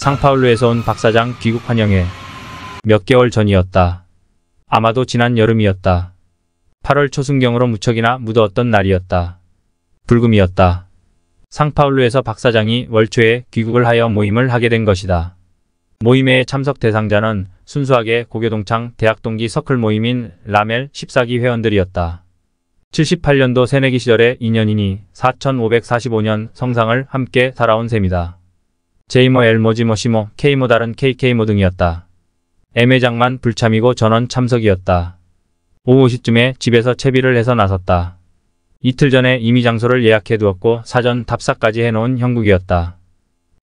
상파울루에서 온 박사장 귀국 환영회. 몇 개월 전이었다. 아마도 지난 여름이었다. 8월 초순경으로 무척이나 무더웠던 날이었다. 불금이었다. 상파울루에서 박사장이 월초에 귀국을 하여 모임을 하게 된 것이다. 모임의 참석 대상자는 순수하게 고교동창 대학 동기 서클 모임인 라멜 14기 회원들이었다. 78년도 새내기 시절의 인연이니 4545년 성상을 함께 살아온 셈이다. 제이모 엘모지모 시모 K모 다른 KK모 등이었다. 애매장만 불참이고 전원 참석이었다. 오후 5시쯤에 집에서 채비를 해서 나섰다. 이틀 전에 이미 장소를 예약해두었고 사전 답사까지 해놓은 형국이었다.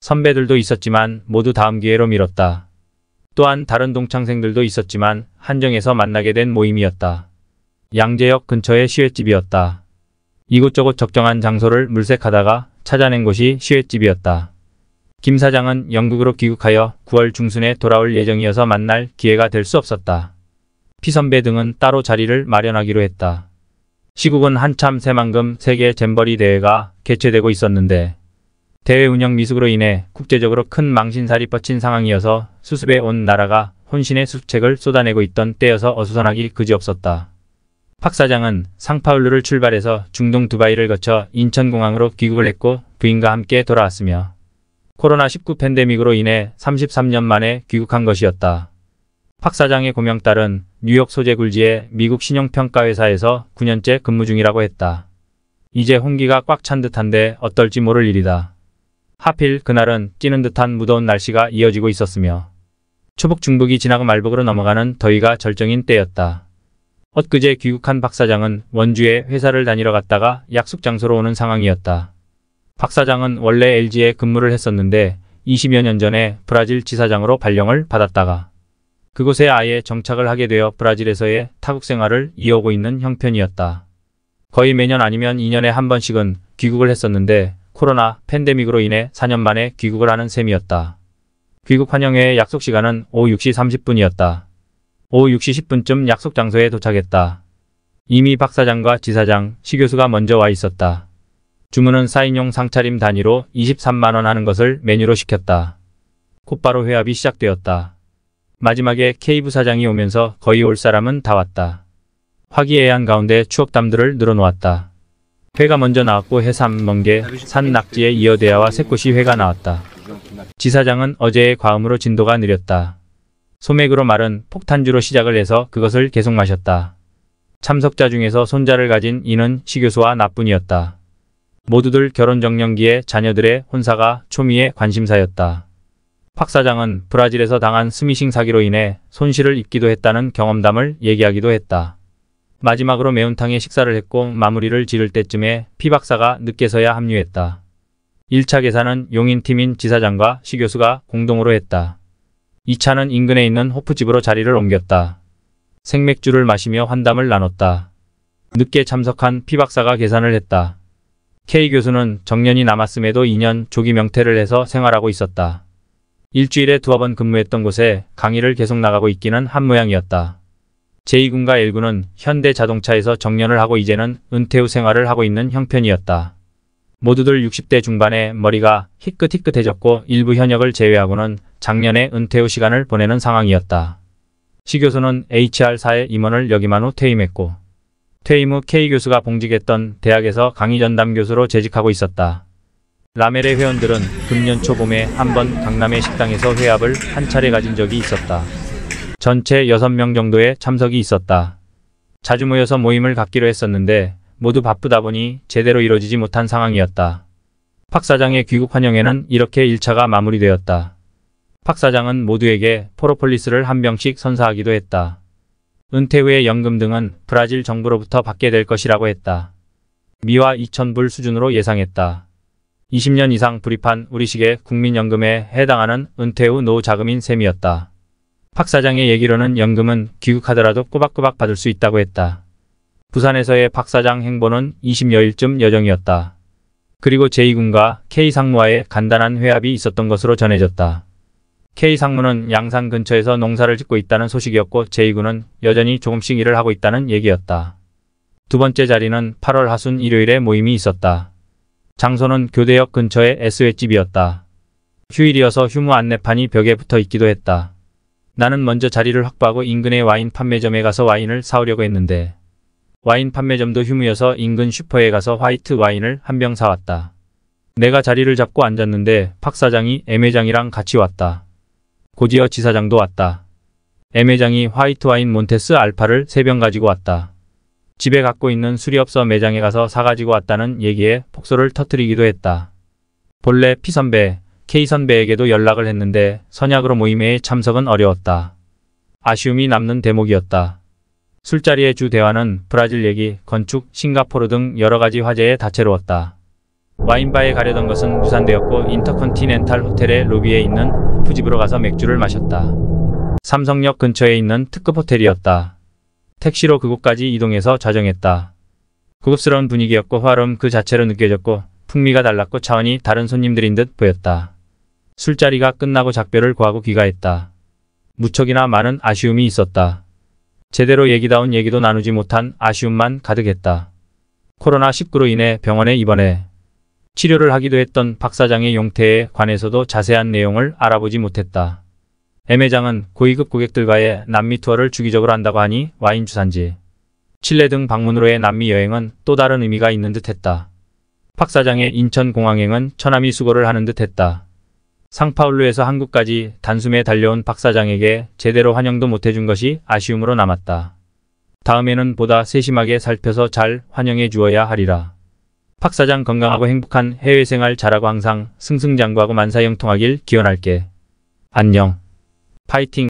선배들도 있었지만 모두 다음 기회로 미뤘다. 또한 다른 동창생들도 있었지만 한정해서 만나게 된 모임이었다. 양재역 근처의 시외집이었다. 이곳저곳 적정한 장소를 물색하다가 찾아낸 곳이 시외집이었다. 김 사장은 영국으로 귀국하여 9월 중순에 돌아올 예정이어서 만날 기회가 될 수 없었다. 피선배 등은 따로 자리를 마련하기로 했다. 시국은 한참 새만금 세계 잼버리 대회가 개최되고 있었는데 대회 운영 미숙으로 인해 국제적으로 큰 망신살이 뻗친 상황이어서 수습해 온 나라가 혼신의 수책을 쏟아내고 있던 때여서 어수선하기 그지없었다. 박 사장은 상파울루를 출발해서 중동 두바이를 거쳐 인천공항으로 귀국을 했고 부인과 함께 돌아왔으며 코로나19 팬데믹으로 인해 33년 만에 귀국한 것이었다. 박 사장의 고명딸은 뉴욕 소재 굴지의 미국 신용평가회사에서 9년째 근무 중이라고 했다. 이제 홍기가 꽉 찬 듯한데 어떨지 모를 일이다. 하필 그날은 찌는 듯한 무더운 날씨가 이어지고 있었으며 초복 중복이 지나고 말복으로 넘어가는 더위가 절정인 때였다. 엊그제 귀국한 박 사장은 원주에 회사를 다니러 갔다가 약속 장소로 오는 상황이었다. 박 사장은 원래 LG에 근무를 했었는데 20여 년 전에 브라질 지사장으로 발령을 받았다가 그곳에 아예 정착을 하게 되어 브라질에서의 타국 생활을 이어오고 있는 형편이었다. 거의 매년 아니면 2년에 한 번씩은 귀국을 했었는데 코로나 팬데믹으로 인해 4년 만에 귀국을 하는 셈이었다. 귀국 환영회의 약속 시간은 오후 6시 30분이었다. 오후 6시 10분쯤 약속 장소에 도착했다. 이미 박 사장과 지사장, 시 교수가 먼저 와 있었다. 주문은 4인용 상차림 단위로 23만원 하는 것을 메뉴로 시켰다. 곧바로 회합이 시작되었다. 마지막에 K 부사장이 오면서 거의 올 사람은 다 왔다. 화기애애한 가운데 추억담들을 늘어놓았다. 회가 먼저 나왔고 해삼, 멍게, 산 낙지에 이어 대하와 새꼬시 회가 나왔다. 지사장은 어제의 과음으로 진도가 느렸다. 소맥으로 마른 폭탄주로 시작을 해서 그것을 계속 마셨다. 참석자 중에서 손자를 가진 이는 시 교수와 나뿐이었다. 모두들 결혼정년기에 자녀들의 혼사가 초미의 관심사였다. 박 사장은 브라질에서 당한 스미싱 사기로 인해 손실을 입기도 했다는 경험담을 얘기하기도 했다. 마지막으로 매운탕에 식사를 했고 마무리를 지를 때쯤에 피 박사가 늦게서야 합류했다. 1차 계산은 용인팀인 지사장과 시 교수가 공동으로 했다. 2차는 인근에 있는 호프집으로 자리를 옮겼다. 생맥주를 마시며 환담을 나눴다. 늦게 참석한 피 박사가 계산을 했다. K 교수는 정년이 남았음에도 2년 조기 명퇴를 해서 생활하고 있었다. 일주일에 2번 근무했던 곳에 강의를 계속 나가고 있기는 한 모양이었다. 제2군과 1군은 현대자동차에서 정년을 하고 이제는 은퇴 후 생활을 하고 있는 형편이었다. 모두들 60대 중반에 머리가 희끗희끗해졌고 일부 현역을 제외하고는 작년에 은퇴 후 시간을 보내는 상황이었다. 시 교수는 HR사의 임원을 역임한 후 퇴임했고 퇴임 후 K 교수가 봉직했던 대학에서 강의 전담 교수로 재직하고 있었다. 라멜의 회원들은 금년 초봄에 한 번 강남의 식당에서 회합을 한 차례 가진 적이 있었다. 전체 6명 정도의 참석이 있었다. 자주 모여서 모임을 갖기로 했었는데 모두 바쁘다 보니 제대로 이루어지지 못한 상황이었다. 박 사장의 귀국 환영회는 이렇게 1차가 마무리되었다. 박 사장은 모두에게 포로폴리스를 한 병씩 선사하기도 했다. 은퇴 후의 연금 등은 브라질 정부로부터 받게 될 것이라고 했다. 미화 2,000불 수준으로 예상했다. 20년 이상 불입한 우리식의 국민연금에 해당하는 은퇴 후 노후 자금인 셈이었다. 박 사장의 얘기로는 연금은 귀국하더라도 꼬박꼬박 받을 수 있다고 했다. 부산에서의 박 사장 행보는 20여일쯤 여정이었다. 그리고 제2군과 K상무와의 간단한 회합이 있었던 것으로 전해졌다. K상무는 양산 근처에서 농사를 짓고 있다는 소식이었고 제2군은 여전히 조금씩 일을 하고 있다는 얘기였다. 두 번째 자리는 8월 하순 일요일에 모임이 있었다. 장소는 교대역 근처의 S회집이었다. 휴일이어서 휴무 안내판이 벽에 붙어 있기도 했다. 나는 먼저 자리를 확보하고 인근의 와인 판매점에 가서 와인을 사오려고 했는데 와인 판매점도 휴무여서 인근 슈퍼에 가서 화이트 와인을 한 병 사왔다. 내가 자리를 잡고 앉았는데 박 사장이 M 회장이랑 같이 왔다. 고지어 지사장도 왔다. M 회장이 화이트 와인 몬테스 알파를 3병 가지고 왔다. 집에 갖고 있는 술이 없어 매장에 가서 사가지고 왔다는 얘기에 폭소를 터뜨리기도 했다. 본래 P 선배, K 선배에게도 연락을 했는데 선약으로 모임에 참석은 어려웠다. 아쉬움이 남는 대목이었다. 술자리의 주 대화는 브라질 얘기, 건축, 싱가포르 등 여러가지 화제에 다채로웠다. 와인바에 가려던 것은 무산되었고 인터컨티넨탈 호텔의 로비에 있는 호프집으로 가서 맥주를 마셨다. 삼성역 근처에 있는 특급 호텔이었다. 택시로 그곳까지 이동해서 좌정했다. 고급스러운 분위기였고 화름 그 자체로 느껴졌고 풍미가 달랐고 차원이 다른 손님들인 듯 보였다. 술자리가 끝나고 작별을 구하고 귀가했다. 무척이나 많은 아쉬움이 있었다. 제대로 얘기다운 얘기도 나누지 못한 아쉬움만 가득했다. 코로나19로 인해 병원에 입원해 치료를 하기도 했던 박 사장의 용태에 관해서도 자세한 내용을 알아보지 못했다. M 회장은 고위급 고객들과의 남미 투어를 주기적으로 한다고 하니 와인 주산지, 칠레 등 방문으로의 남미 여행은 또 다른 의미가 있는 듯했다. 박 사장의 인천공항행은 처남이 수고를 하는 듯했다. 상파울루에서 한국까지 단숨에 달려온 박 사장에게 제대로 환영도 못해준 것이 아쉬움으로 남았다. 다음에는 보다 세심하게 살펴서 잘 환영해 주어야 하리라. 박 사장 건강하고 행복한 해외생활 잘하고 항상 승승장구하고 만사형통하길 기원할게. 안녕. 파이팅.